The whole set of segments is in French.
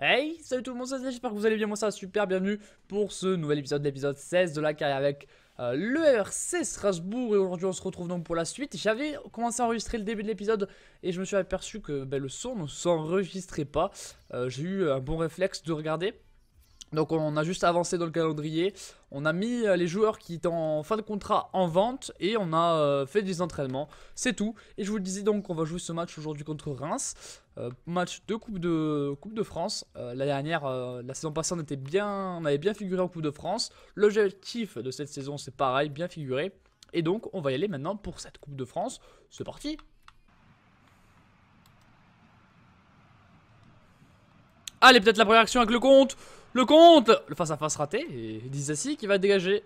Hey, salut tout le monde, j'espère que vous allez bien, moi ça va super, bienvenue pour ce nouvel épisode, l'épisode 16 de la carrière avec le RC Strasbourg. Et aujourd'hui on se retrouve donc pour la suite. J'avais commencé à enregistrer le début de l'épisode et je me suis aperçu que le son ne s'enregistrait pas. J'ai eu un bon réflexe de regarder. Donc on a juste avancé dans le calendrier, on a mis les joueurs qui étaient en fin de contrat en vente et on a fait des entraînements, c'est tout. Et je vous le disais donc on va jouer ce match aujourd'hui contre Reims, match de Coupe de France. La dernière, la saison passée on avait bien figuré en Coupe de France. L'objectif de cette saison c'est pareil, bien figuré. Et donc on va y aller maintenant pour cette Coupe de France, c'est parti. Allez, peut-être la première action avec le compte. Le compte. Le face à face raté. Et Disasi qui va dégager.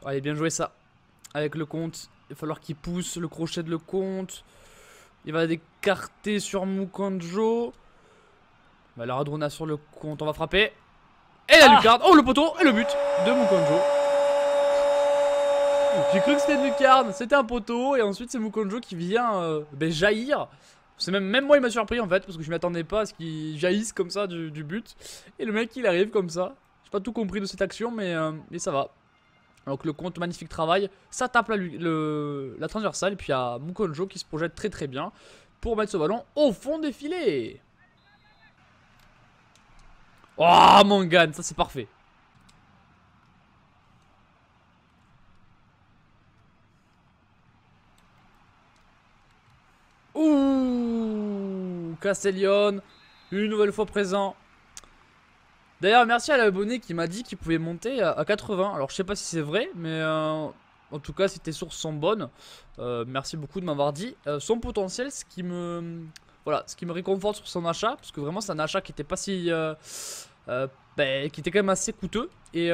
Allez, bien joué ça. Avec le compte. Il va falloir qu'il pousse le crochet de le compte. Il va écarter sur Mukonjo. La Radrona sur le compte. On va frapper. Et la lucarne. Oh, le poteau. Et le but de Mukonjo. J'ai cru que c'était une lucarne, c'était un poteau et ensuite c'est Mukonjo qui vient jaillir. C'est même moi il m'a surpris en fait parce que je m'y attendais pas à ce qu'il jaillisse comme ça du but. Et le mec il arrive comme ça. J'ai pas tout compris de cette action mais ça va. Donc le compte, magnifique travail. Ça tape la transversale et puis il y a Mukonjo qui se projette très bien pour mettre ce ballon au fond des filets. Oh Mangan, ça c'est parfait. Ouh, Castellion, une nouvelle fois présent. D'ailleurs, merci à l'abonné qui m'a dit qu'il pouvait monter à 80. Alors, je sais pas si c'est vrai, mais en tout cas, si tes sources sont bonnes, merci beaucoup de m'avoir dit son potentiel, ce qui me réconforte sur son achat, parce que vraiment, c'est un achat qui était pas si, qui était quand même assez coûteux et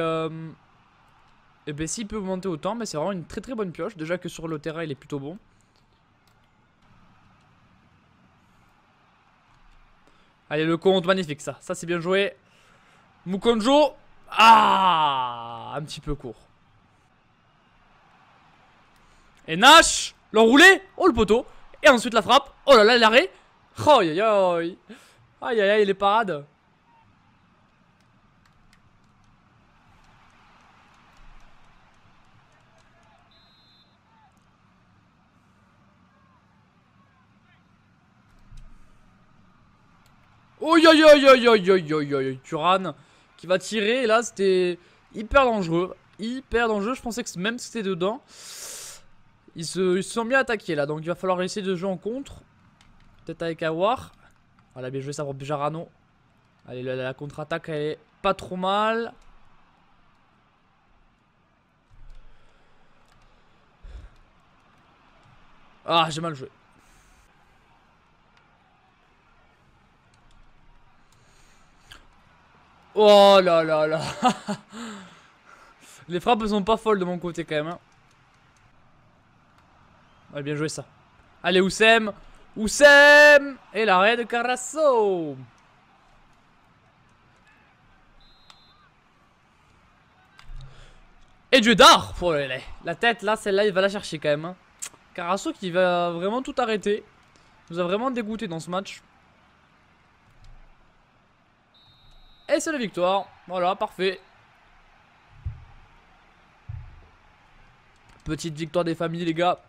s'il peut monter autant, mais c'est vraiment une très bonne pioche. Déjà que sur le terrain, il est plutôt bon. Allez, le compte, magnifique ça. Ça, c'est bien joué. Mukonjo. Ah, un petit peu court. Et Nash. L'enroulé. Oh, le poteau. Et ensuite la frappe. Oh là là, l'arrêt. Oh, aïe aïe aïe. Aïe aïe aïe, les parades. Oh, aïe aïe aïe aïe aïe aïe aïe aïe. Thuram qui va tirer. Et là, c'était hyper dangereux. Hyper dangereux. Je pensais que même si c'était dedans. Ils se sont bien attaqués là. Donc il va falloir essayer de jouer en contre. Peut-être avec Awar. Voilà, bien joué ça pour Bejarano. Allez, la contre-attaque, elle est pas trop mal. Ah, j'ai mal joué. Oh là là là. Les frappes sont pas folles de mon côté quand même. Hein. Ouais, bien joué ça. Allez, Oussem. Oussem. Et l'arrêt de Carasso. Et Dieu d'art. Oh, la tête là, celle-là, il va la chercher quand même. Hein. Carasso qui va vraiment tout arrêter. Nous a vraiment dégoûté dans ce match. Et c'est la victoire. Voilà, parfait. Petite victoire des familles, les gars.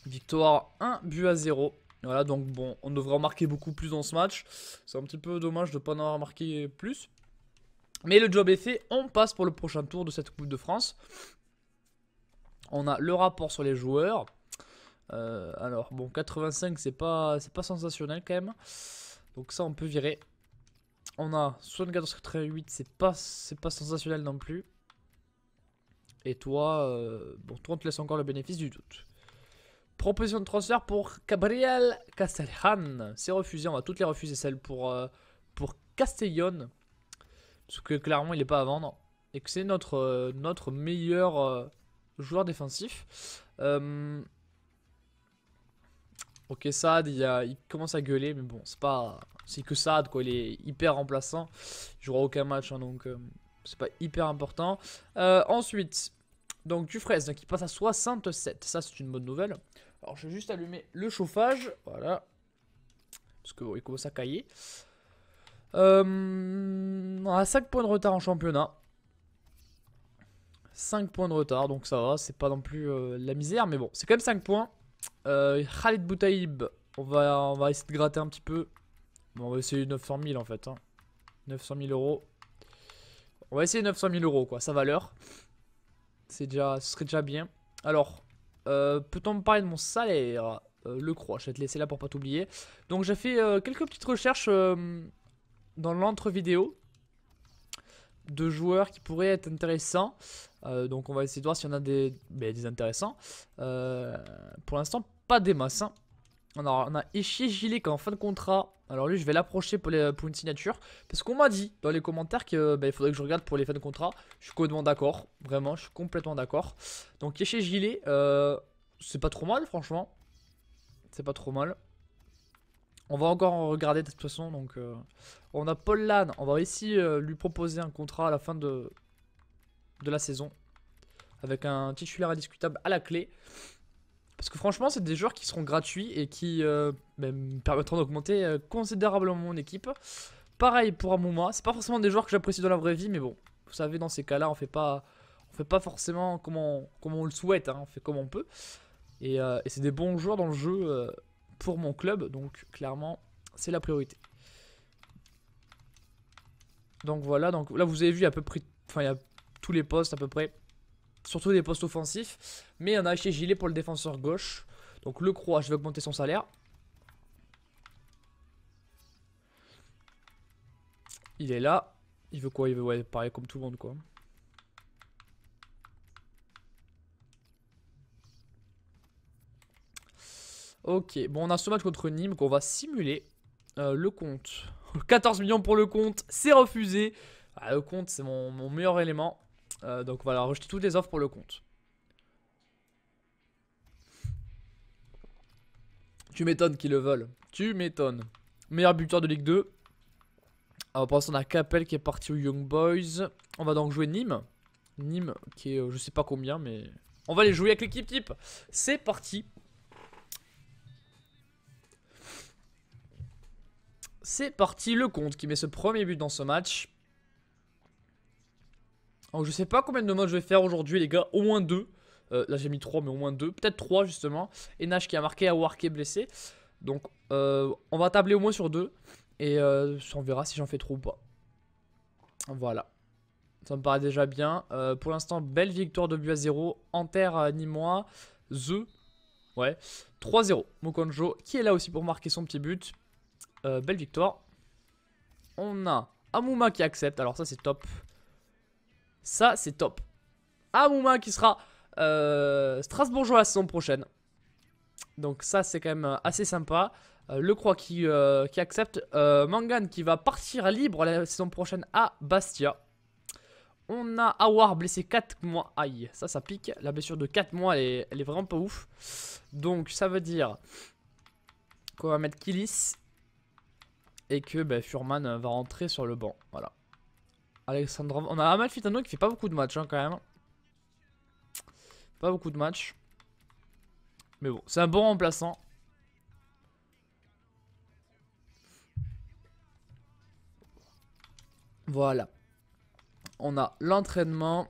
Victoire 1-0. Voilà, donc bon, on devrait en marquer beaucoup plus dans ce match. C'est un petit peu dommage de ne pas en avoir marqué plus. Mais le job est fait. On passe pour le prochain tour de cette Coupe de France. On a le rapport sur les joueurs. Alors, bon, 85, c'est pas sensationnel quand même. Donc ça, on peut virer. On a 74-88, c'est pas sensationnel non plus. Et toi, bon, toi on te laisse encore le bénéfice du doute. Proposition de transfert pour Gabriel Castellan. C'est refusé, on va toutes les refuser. Celle pour Castellon. Parce que clairement il n'est pas à vendre. Et que c'est notre meilleur joueur défensif. Ok, Saad, il commence à gueuler, mais bon, c'est que Saad, quoi. Il est hyper remplaçant. Il jouera aucun match, hein, donc c'est pas hyper important. Ensuite, donc Dufresne qui passe à 67. Ça, c'est une bonne nouvelle. Alors je vais juste allumer le chauffage. Voilà. Parce que bon, il commence à cailler. On a 5 points de retard en championnat. 5 points de retard, donc ça va, c'est pas non plus la misère, mais bon, c'est quand même 5 points. Khalid Boutaïb, on va essayer de gratter un petit peu. Bon, on va essayer 900 000 en fait. Hein. 900 000 euros. On va essayer 900 000 euros, quoi, sa valeur. Ce serait déjà bien. Alors, peut-on me parler de mon salaire Le croix, je vais te laisser là pour pas t'oublier. Donc, j'ai fait quelques petites recherches dans l'entre-vidéo de joueurs qui pourraient être intéressants. Donc on va essayer de voir s'il y en a des intéressants. Pour l'instant, pas des masses. Hein. On a Echier Gilet qui est en fin de contrat. Alors lui, je vais l'approcher pour une signature. Parce qu'on m'a dit dans les commentaires qu'il faudrait que je regarde pour les fins de contrat. Je suis complètement d'accord. Vraiment, je suis complètement d'accord. Donc Echier Gilet, c'est pas trop mal, franchement. C'est pas trop mal. On va encore en regarder de toute façon. Donc, on a Paul Lann. On va ici lui proposer un contrat à la fin de la saison. Avec un titulaire indiscutable à la clé. Parce que franchement, c'est des joueurs qui seront gratuits et qui me permettront d'augmenter considérablement mon équipe. Pareil pour Amouma. C'est pas forcément des joueurs que j'apprécie dans la vraie vie. Mais bon, vous savez, dans ces cas-là, on fait pas forcément comme on le souhaite. Hein, on fait comme on peut. Et c'est des bons joueurs dans le jeu pour mon club. Donc clairement, c'est la priorité. Donc voilà, donc là vous avez vu à peu près, enfin il y a tous les postes à peu près, surtout des postes offensifs, mais on a acheté Gilet pour le défenseur gauche. Donc le croix, je vais augmenter son salaire. Il est là, il veut quoi? Il veut ouais, pareil comme tout le monde quoi. Ok, bon on a ce match contre Nîmes qu'on va simuler. Le compte, 14 millions pour le compte, c'est refusé. Ah, le compte c'est mon meilleur élément. Donc voilà, rejeter toutes les offres pour le compte. Tu m'étonnes qu'ils le veulent. Tu m'étonnes. Meilleur buteur de Ligue 2. Alors pour l'instant on a Capel qui est parti aux Young Boys. On va donc jouer Nîmes. Nîmes qui est je sais pas combien mais... On va les jouer avec l'équipe type. C'est parti. C'est parti, le compte qui met ce premier but dans ce match. Donc je sais pas combien de modes je vais faire aujourd'hui les gars, au moins 2. Là j'ai mis 3 mais au moins 2, peut-être 3 justement. Et Nash qui a marqué, Awar qui est blessé. Donc on va tabler au moins sur 2. Et on verra si j'en fais trop ou pas. Voilà. Ça me paraît déjà bien. Pour l'instant, belle victoire de but à 0. Enter Nîmois. Ouais. 3-0. Mokonjo qui est là aussi pour marquer son petit but. Belle victoire. On a Amouma qui accepte. Alors ça c'est top. Ça c'est top. Amouma qui sera Strasbourgeois la saison prochaine. Donc ça c'est quand même assez sympa. Le Croix qui accepte. Mangan qui va partir libre la saison prochaine à Bastia. On a Awar blessé 4 mois. Aïe, ça pique. La blessure de 4 mois elle est vraiment pas ouf. Donc ça veut dire qu'on va mettre Kilis. Et que Furman va rentrer sur le banc. Voilà. Alexandrov. On a Amalfitano qui fait pas beaucoup de matchs hein, quand même. Pas beaucoup de matchs. Mais bon, c'est un bon remplaçant. Voilà. On a l'entraînement.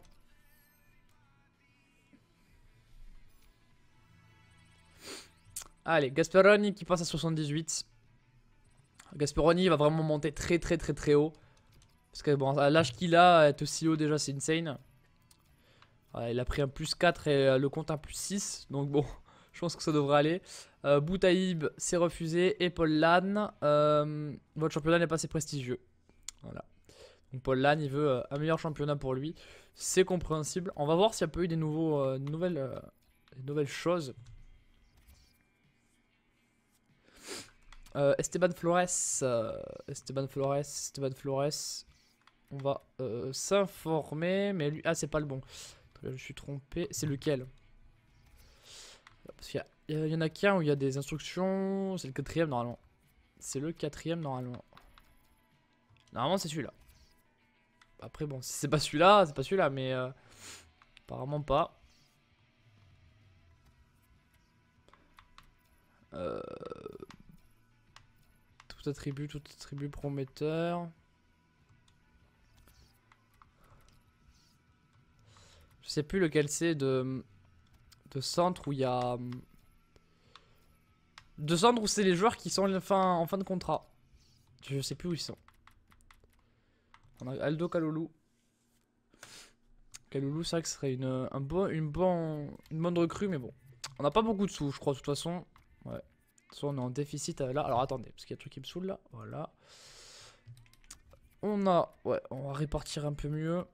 Allez, Gasperoni qui passe à 78. Gasperoni va vraiment monter très haut. Parce que bon, à l'âge qu'il a, être aussi haut déjà c'est insane. Ouais, il a pris un plus 4 et le compte un plus 6. Donc bon, je pense que ça devrait aller. Boutaïb, c'est refusé. Et Paul Lann, votre championnat n'est pas assez prestigieux. Voilà. Donc Paul Lann, il veut un meilleur championnat pour lui. C'est compréhensible. On va voir s'il y a pas eu des nouvelles choses. Esteban Flores. Esteban Flores. On va s'informer. Mais lui, ah c'est pas le bon. Je suis trompé. C'est lequel? Parce qu'il y en a qu'un où il y a des instructions. C'est le 4ème normalement. C'est le 4ème normalement. Normalement c'est celui-là. Après bon, si c'est pas celui-là, c'est pas celui-là. Mais apparemment pas. Tout attribut prometteur. Je sais plus lequel c'est de centre où il y a... De centre où c'est les joueurs qui sont en fin de contrat. Je sais plus où ils sont. On a Aldo Kalulu. Kalulu, c'est vrai que ce serait une bonne recrue, mais bon. On n'a pas beaucoup de sous, je crois, de toute façon. Ouais. De toute façon, on est en déficit là. Alors attendez, parce qu'il y a un truc qui me saoule là. Voilà. On a... Ouais, on va répartir un peu mieux.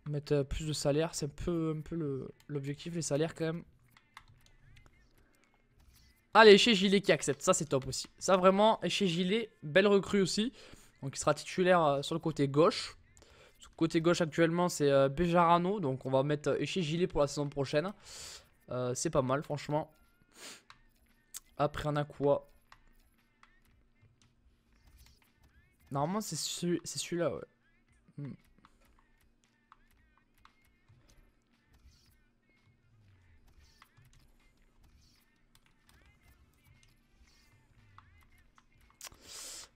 Mettre plus de salaire. C'est un peu l'objectif, les salaires quand même. Allez, chez Gilet qui accepte. Ça, c'est top aussi. Ça, vraiment, chez Gilet, belle recrue aussi. Donc, il sera titulaire sur le côté gauche. Sur le côté gauche, actuellement, c'est Bejarano. Donc, on va mettre chez Gilet pour la saison prochaine. C'est pas mal, franchement. Après, on a quoi? Normalement, c'est celui-là, ouais.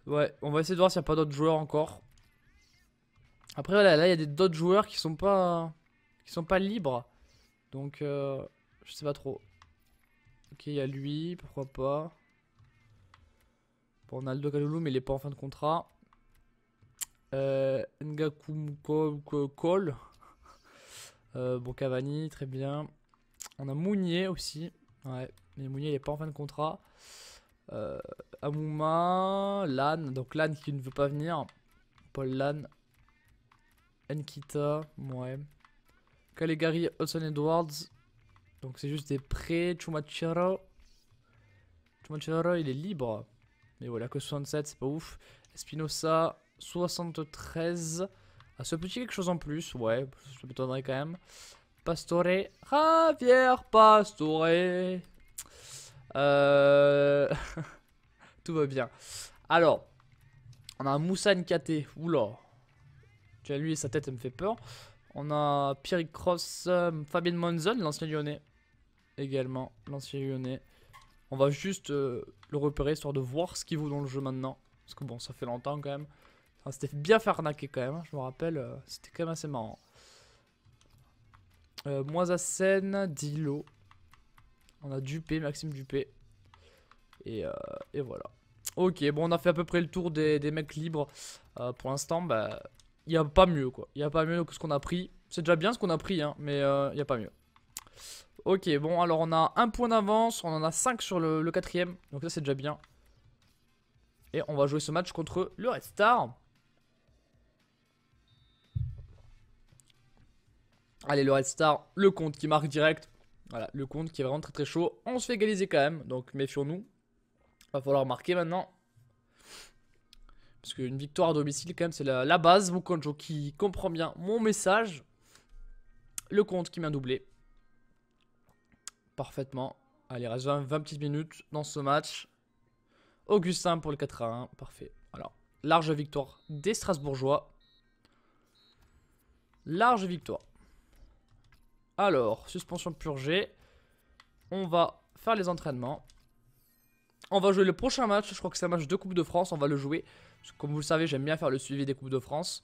Ouais, on va essayer de voir s'il n'y a pas d'autres joueurs encore. Après, là, il y a d'autres joueurs qui sont pas libres. Donc, je sais pas trop. Ok, il y a lui, pourquoi pas. Bon, on a Aldo Kalulu, mais il est pas en fin de contrat. Ngaku Cole. Bon, Cavani, très bien. On a Mounier aussi. Ouais, mais Mounier, il est pas en fin de contrat. Amouma, Lan, donc Lan qui ne veut pas venir. Paul Lan. Nkita, ouais. Calegari, Hudson Edwards. Donc c'est juste des prêts. Chumacharo, il est libre. Mais voilà, que 67, c'est pas ouf. Espinosa, 73. Ah, ce petit quelque chose en plus, ouais, ça m'étonnerait quand même. Pastore, Javier Pastore. Tout va bien. Alors, on a un Moussa Nkate. Oula. Tu as lui, sa tête, elle me fait peur. On a Pierre Cross, Fabien Monzon, l'ancien lyonnais. Également, l'ancien lyonnais. On va juste le repérer, histoire de voir ce qu'il vaut dans le jeu maintenant. Parce que bon, ça fait longtemps quand même. Enfin, c'était bien fait arnaquer quand même. Je me rappelle, c'était quand même assez marrant. Moisassen, Dilo. On a Dupé, Maxime Dupé. Et voilà. Ok, bon, on a fait à peu près le tour des mecs libres. Pour l'instant, bah, il n'y a pas mieux, quoi. Il n'y a pas mieux que ce qu'on a pris. C'est déjà bien ce qu'on a pris, hein, mais il n'y a pas mieux. Ok, bon, alors on a un point d'avance. On en a 5 sur le quatrième. Donc ça, c'est déjà bien. Et on va jouer ce match contre le Red Star. Allez, le Red Star, le compte qui marque direct. Voilà, le compte qui est vraiment très très chaud. On se fait égaliser quand même, donc méfions-nous. Va falloir marquer maintenant. Parce qu'une victoire à domicile, quand même, c'est la base. Mukonjo qui comprend bien mon message. Le compte qui m'a doublé. Parfaitement. Allez, il reste 20 petites minutes dans ce match. Augustin pour le 4-1. Parfait. Alors, large victoire des Strasbourgeois. Large victoire. Alors, suspension purgée. On va faire les entraînements. On va jouer le prochain match. Je crois que c'est un match de Coupe de France. On va le jouer. Parce que comme vous le savez, j'aime bien faire le suivi des Coupes de France.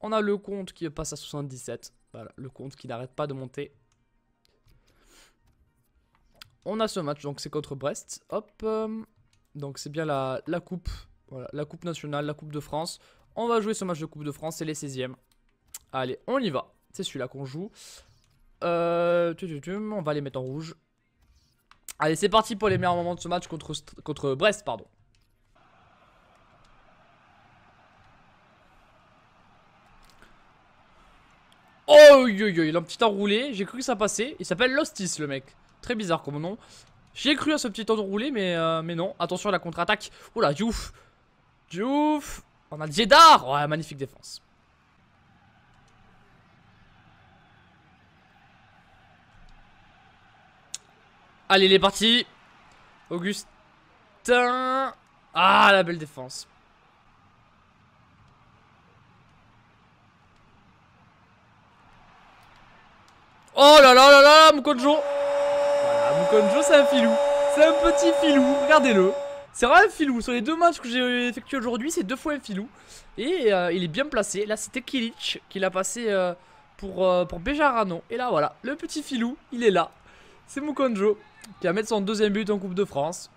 On a le compte qui passe à 77. Voilà, le compte qui n'arrête pas de monter. On a ce match, donc c'est contre Brest. Hop. Donc c'est bien la coupe. Voilà, la coupe nationale, la Coupe de France. On va jouer ce match de Coupe de France. C'est les 16e. Allez, on y va. C'est celui-là qu'on joue. On va les mettre en rouge. Allez, c'est parti pour les meilleurs moments de ce match contre Brest, pardon. Oh, il a un petit enroulé. J'ai cru que ça passait. Il s'appelle Lostis, le mec. Très bizarre comme nom. J'ai cru à ce petit enroulé, mais non. Attention à la contre-attaque. Oula, Diouf. Diouf. On a Djedar. Ouais, magnifique défense. Allez, il est parti. Augustin. Ah, la belle défense. Oh là là là là, Mukonjo. Voilà, Mukonjo, c'est un filou. C'est un petit filou, regardez-le. C'est vraiment un filou. Sur les 2 matchs que j'ai effectués aujourd'hui, c'est 2 fois un filou. Et il est bien placé. Là, c'était Kilic qui l'a passé pour Bejarano. Et là, voilà, le petit filou, il est là. C'est Mukonjo qui va mettre son 2e but en Coupe de France.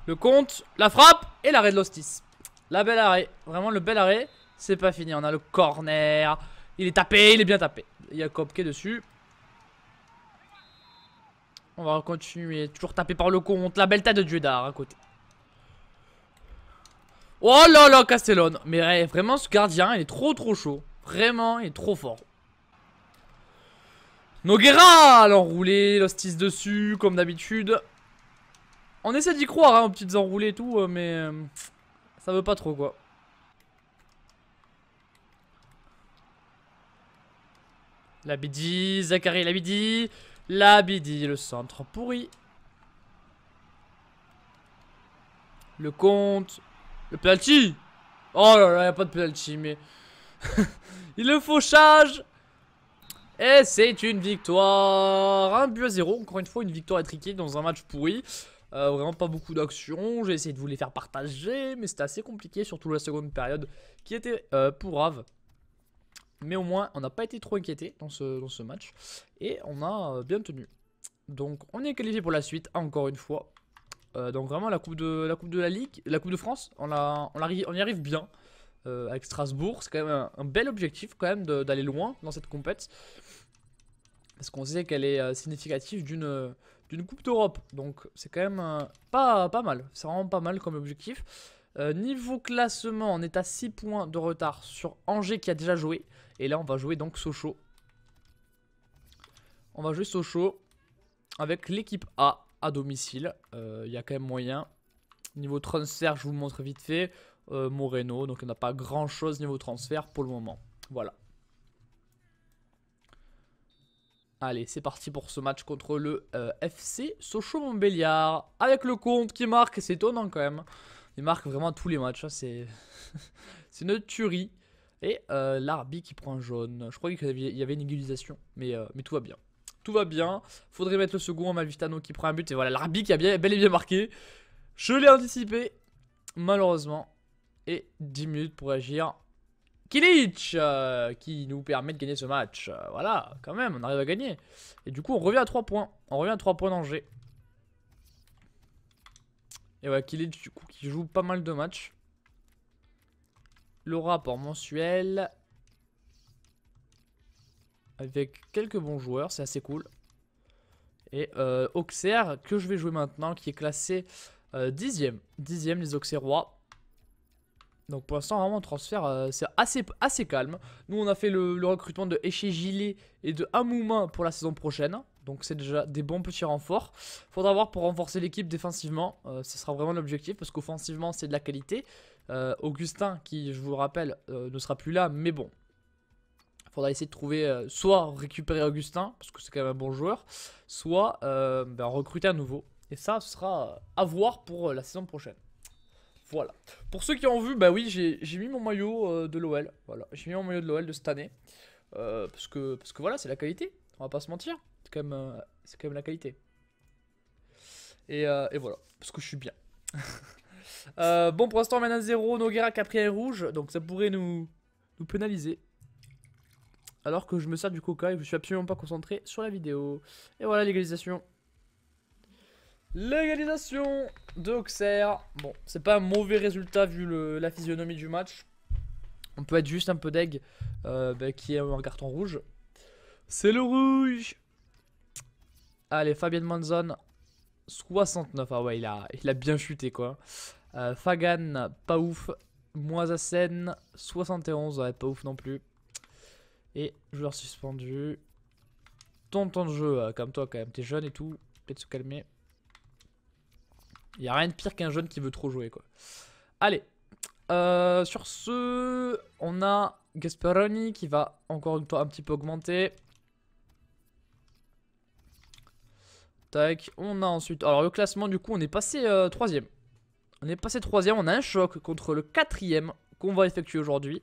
Le compte, la frappe et l'arrêt de l'Hostis. La belle arrêt, vraiment le bel arrêt. C'est pas fini, on a le corner. Il est tapé, il est bien tapé. Il y a Kopp qui est dessus. On va continuer, toujours tapé par le compte. La belle tête de Diedar à côté. Oh là là, Castellone. Mais vraiment, ce gardien, il est trop chaud. Vraiment, il est trop fort. Noguera, l'enroulé, l'Hostis dessus, comme d'habitude. On essaie d'y croire, hein, aux petites enroulées et tout, mais ça veut pas trop, quoi. Labidi, Zachary Labidi. Labidi, le centre pourri. Le compte. Le penalty. Oh là là, y a pas de penalty, mais... Il le fauchage. Et c'est une victoire. 1-0, encore une fois, une victoire étriquée dans un match pourri. Vraiment pas beaucoup d'actions. J'ai essayé de vous les faire partager, mais c'était assez compliqué, surtout la seconde période qui était pourrave. Mais au moins, on n'a pas été trop inquiété dans ce match. Et on a bien tenu. Donc, on est qualifié pour la suite, encore une fois. Donc, vraiment, la coupe de la Ligue, la Coupe de France, on y arrive bien. Avec Strasbourg, c'est quand même un bel objectif, quand même, d'aller loin dans cette compète. Parce qu'on sait qu'elle est significative d'une Coupe d'Europe. Donc, c'est quand même pas mal. C'est vraiment pas mal comme objectif. Niveau classement, on est à 6 points de retard sur Angers qui a déjà joué. Et là, on va jouer donc Sochaux. On va jouer Sochaux avec l'équipe A à domicile. Il y a quand même moyen. Niveau transfert, je vous montre vite fait. Moreno, donc on n'a pas grand chose niveau transfert pour le moment. Voilà. Allez, c'est parti pour ce match contre le FC Sochaux-Montbéliard. Avec le compte qui marque, c'est étonnant quand même. Il marque vraiment tous les matchs, hein, c'est une tuerie. Et l'arbitre qui prend un jaune. Je croyais qu'il y avait une égalisation, mais tout va bien. Tout va bien. Faudrait mettre le second, Malvitano qui prend un but. Et voilà, l'arbitre qui a bel et bien marqué. Je l'ai anticipé, malheureusement. Et 10 minutes pour agir. Kilic qui nous permet de gagner ce match. Voilà, quand même, on arrive à gagner. Et du coup, on revient à 3 points. On revient à 3 points d'Angers. Et ouais, Kilic, du coup, qui joue pas mal de matchs. Le rapport mensuel. Avec quelques bons joueurs, c'est assez cool. Et Auxerre, que je vais jouer maintenant, qui est classé 10ème. 10ème, les Auxerrois. Donc pour l'instant, vraiment, transfert, c'est assez calme. Nous, on a fait le recrutement de Eché Gilet et de Amouma pour la saison prochaine. Donc c'est déjà des bons petits renforts. Faudra voir pour renforcer l'équipe défensivement. Ce sera vraiment l'objectif parce qu'offensivement, c'est de la qualité. Augustin, qui, je vous le rappelle, ne sera plus là. Mais bon, faudra essayer de trouver soit récupérer Augustin, parce que c'est quand même un bon joueur, soit recruter à nouveau. Et ça, ce sera à voir pour la saison prochaine. Voilà. Pour ceux qui ont vu, bah oui, j'ai mis mon maillot de l'OL. Voilà, j'ai mis mon maillot de l'OL de cette année. Parce que voilà, c'est la qualité. On va pas se mentir. C'est quand même la qualité. Et voilà, parce que je suis bien. Bon, pour l'instant, on mène à 0. Noguera qui a pris un rouge. Donc ça pourrait nous pénaliser. Alors que je me sers du coca et je suis absolument pas concentré sur la vidéo. Et voilà l'égalisation. L'égalisation de Auxerre. Bon, c'est pas un mauvais résultat vu la physionomie du match. On peut être juste un peu deg qui est un carton rouge. C'est le rouge. Allez, Fabien Manzon 69. Ah ouais, il a bien chuté quoi. Fagan, pas ouf. Moisassen 71. Ouais, pas ouf non plus. Et joueur suspendu. Ton temps de jeu, comme toi quand même. T'es jeune et tout. Peut-être se calmer. Il n'y a rien de pire qu'un jeune qui veut trop jouer quoi. Allez. Sur ce, on a Gasperoni qui va encore une fois un petit peu augmenter. Tac. On a ensuite... Alors le classement du coup on est passé 3ème. On est passé 3ème. On a un choc contre le 4ème qu'on va effectuer aujourd'hui.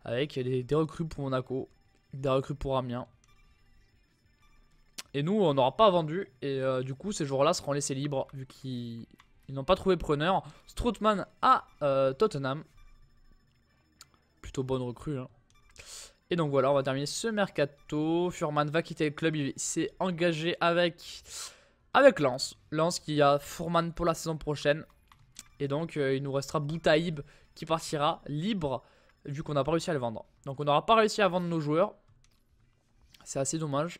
avec des recrues pour Monaco, des recrues pour Amiens. Et nous, on n'aura pas vendu. Et du coup, ces joueurs-là seront laissés libres vu qu'ils n'ont pas trouvé preneur. Strootman à Tottenham. Plutôt bonne recrue. Hein. Et donc voilà, on va terminer ce mercato. Furman va quitter le club. Il s'est engagé avec Lens. Lens qui a Furman pour la saison prochaine. Et donc, il nous restera Boutaïb qui partira libre vu qu'on n'a pas réussi à le vendre. Donc, on n'aura pas réussi à vendre nos joueurs. C'est assez dommage.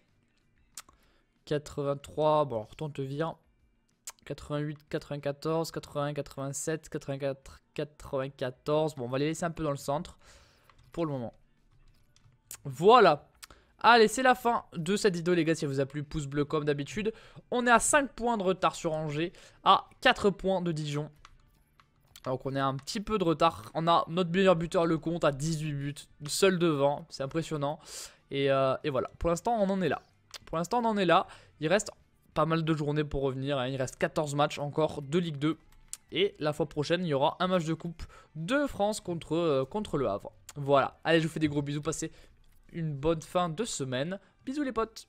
83, bon, alors toi on te vire. 88, 94, 80, 87, 84, 94. Bon, on va les laisser un peu dans le centre pour le moment. Voilà. Allez, c'est la fin de cette vidéo, les gars. Si elle vous a plu, pouce bleu comme d'habitude. On est à 5 points de retard sur Angers, à 4 points de Dijon. Donc on est un petit peu de retard. On a notre meilleur buteur, Lecomte, à 18 buts, seul devant. C'est impressionnant. Et voilà, pour l'instant on en est là. Pour l'instant on en est là. Il reste pas mal de journées pour revenir. Hein. Il reste 14 matchs encore de Ligue 2. Et la fois prochaine, il y aura un match de Coupe de France contre le Havre. Voilà, allez, je vous fais des gros bisous. Passez une bonne fin de semaine. Bisous les potes.